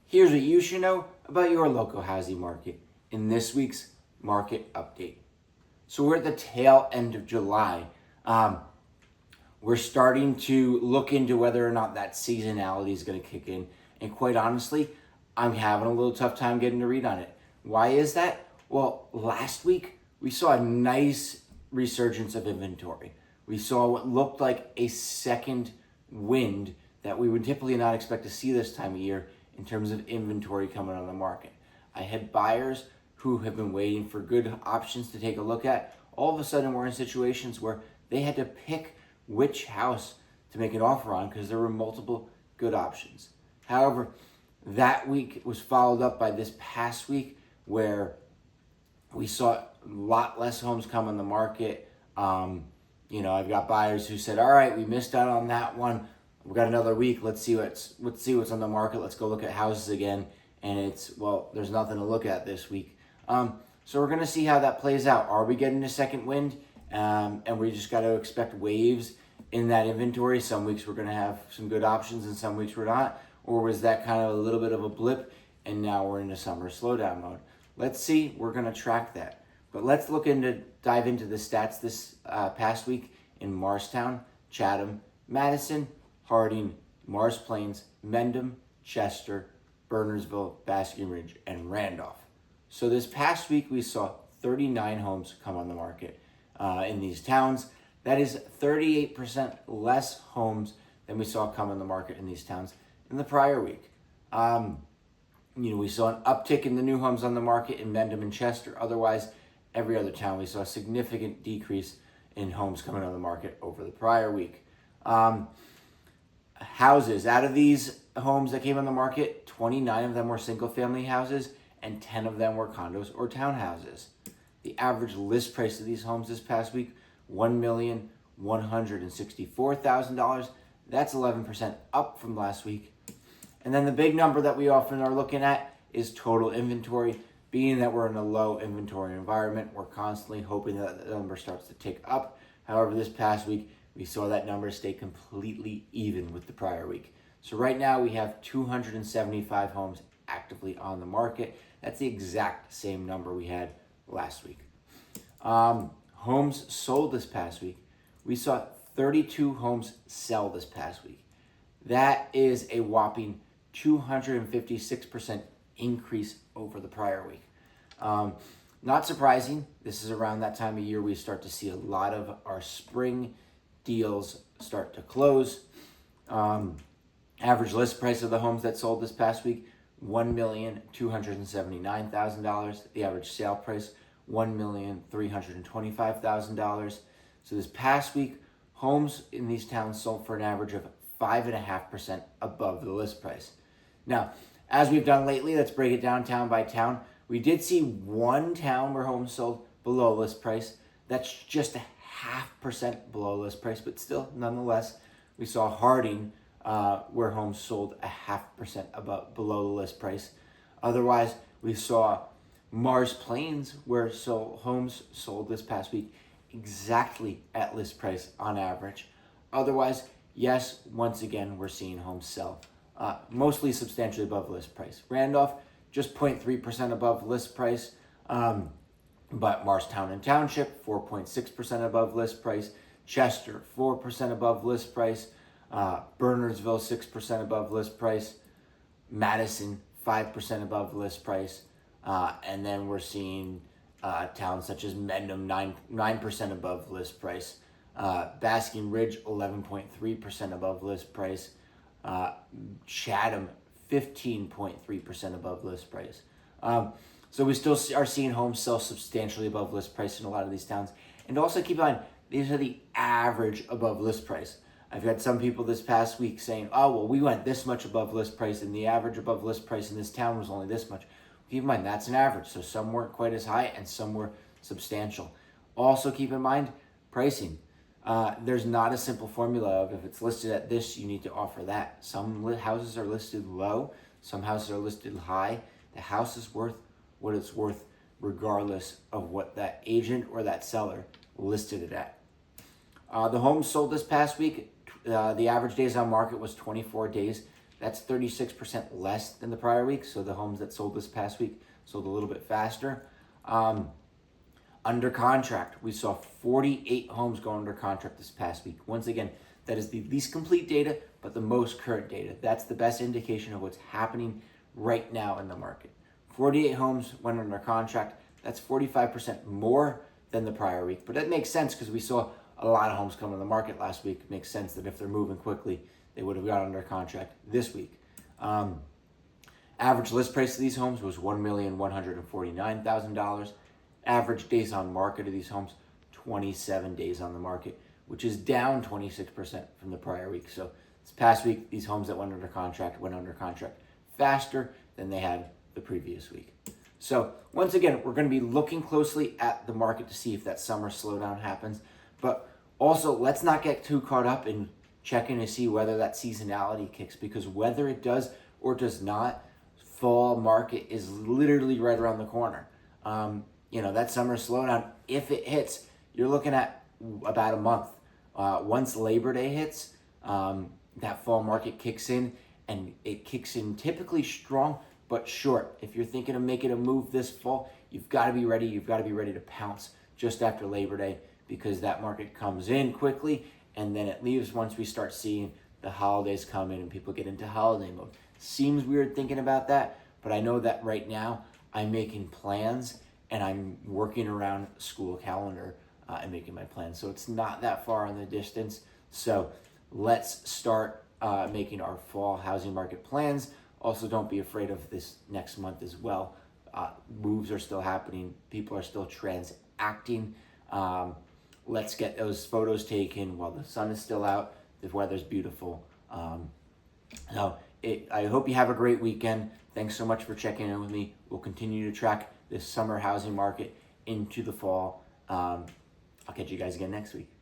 Here's what you should know about your local housing market in this week's market update. So we're at the tail end of July. We're starting to look into whether or not that seasonality is going to kick in. And quite honestly, I'm having a little tough time getting a read on it. Why is that? Well, last week we saw a nice resurgence of inventory. We saw what looked like a second wind that we would typically not expect to see this time of year in terms of inventory coming on the market. I had buyers who have been waiting for good options to take a look at. All of a sudden, we're in situations where they had to pick which house to make an offer on because there were multiple good options. However, that week was followed up by this past week where we saw a lot less homes come on the market. I've got buyers who said, all right, we missed out on that one. We've got another week. Let's see what's on the market. Let's go look at houses again. And there's nothing to look at this week. So we're going to see how that plays out. Are we getting a second wind? And we just got to expect waves in that inventory. Some weeks we're going to have some good options and some weeks we're not. Or was that kind of a little bit of a blip and now we're in a summer slowdown mode? Let's see. We're going to track that. But let's dive into the stats this past week in Morristown, Chatham, Madison, Harding, Mars Plains, Mendham, Chester, Bernardsville, Basking Ridge, and Randolph. So this past week we saw 39 homes come on the market in these towns. That is 38% less homes than we saw come on the market in these towns in the prior week. We saw an uptick in the new homes on the market in Mendham and Chester. Otherwise, every other town we saw a significant decrease in homes coming on the market over the prior week. Houses, out of these homes that came on the market, 29 of them were single-family houses and 10 of them were condos or townhouses. The average list price of these homes this past week, $1,164,000. That's 11% up from last week. And then the big number that we often are looking at is total inventory. Being that we're in a low inventory environment, we're constantly hoping that the number starts to tick up. However, this past week, we saw that number stay completely even with the prior week. So right now we have 275 homes actively on the market. That's the exact same number we had last week. Homes sold this past week. We saw 32 homes sell this past week. That is a whopping 256% increase over the prior week. Not surprising. This is around that time of year we start to see a lot of our spring deals start to close. Average list price of the homes that sold this past week, $1,279,000. The average sale price, $1,325,000. So this past week, homes in these towns sold for an average of 5.5% above the list price. Now, as we've done lately, let's break it down town by town. We did see one town where homes sold below list price. That's just a 0.5% below list price, but still, nonetheless, we saw Harding where homes sold a 0.5% below the list price. Otherwise, we saw Mars Plains where homes sold this past week exactly at list price on average. Otherwise, yes, once again, we're seeing homes sell mostly substantially above list price. Randolph, just 0.3% above list price. But Morristown and Township, 4.6% above list price. Chester, 4% above list price. Bernardsville, 6% above list price. Madison, 5% above list price. And then we're seeing towns such as Mendham, 9% above list price. Basking Ridge, 11.3% above list price. Chatham, 15.3% above list price. So we still are seeing homes sell substantially above list price in a lot of these towns. And also keep in mind, these are the average above list price. I've had some people this past week saying, oh, well, we went this much above list price and the average above list price in this town was only this much. Keep in mind, that's an average. So some weren't quite as high and some were substantial. Also keep in mind, pricing. There's not a simple formula of if it's listed at this, you need to offer that. Some houses are listed low. Some houses are listed high. The house is worth what it's worth regardless of what that agent or that seller listed it at. The homes sold this past week, the average days on market was 24 days. That's 36% less than the prior week. So the homes that sold this past week sold a little bit faster. Under contract, we saw 48 homes go under contract this past week. Once again, that is the least complete data, but the most current data. That's the best indication of what's happening right now in the market. 48 homes went under contract. That's 45% more than the prior week. But that makes sense because we saw a lot of homes come on the market last week. It makes sense that if they're moving quickly, they would have got under contract this week. Average list price of these homes was $1,149,000. Average days on market of these homes, 27 days on the market, which is down 26% from the prior week. So this past week, these homes that went under contract faster than they had the previous week. So once again, we're going to be looking closely at the market to see if that summer slowdown happens. But also, let's not get too caught up in checking to see whether that seasonality kicks, because whether it does or does not, fall market is literally right around the corner. That summer slowdown, if it hits, you're looking at about a month. Once Labor Day hits, that fall market kicks in, and it kicks in typically strong but short. If you're thinking of making a move this fall, you've got to be ready. You've got to be ready to pounce just after Labor Day, because that market comes in quickly and then it leaves once we start seeing the holidays come in and people get into holiday mode. Seems weird thinking about that, but I know that right now I'm making plans and I'm working around school calendar and making my plans. So it's not that far in the distance. So let's start making our fall housing market plans. Also, don't be afraid of this next month as well. Moves are still happening. People are still transacting. Let's get those photos taken while the sun is still out. The weather's beautiful. I hope you have a great weekend. Thanks so much for checking in with me. We'll continue to track this summer housing market into the fall. I'll catch you guys again next week.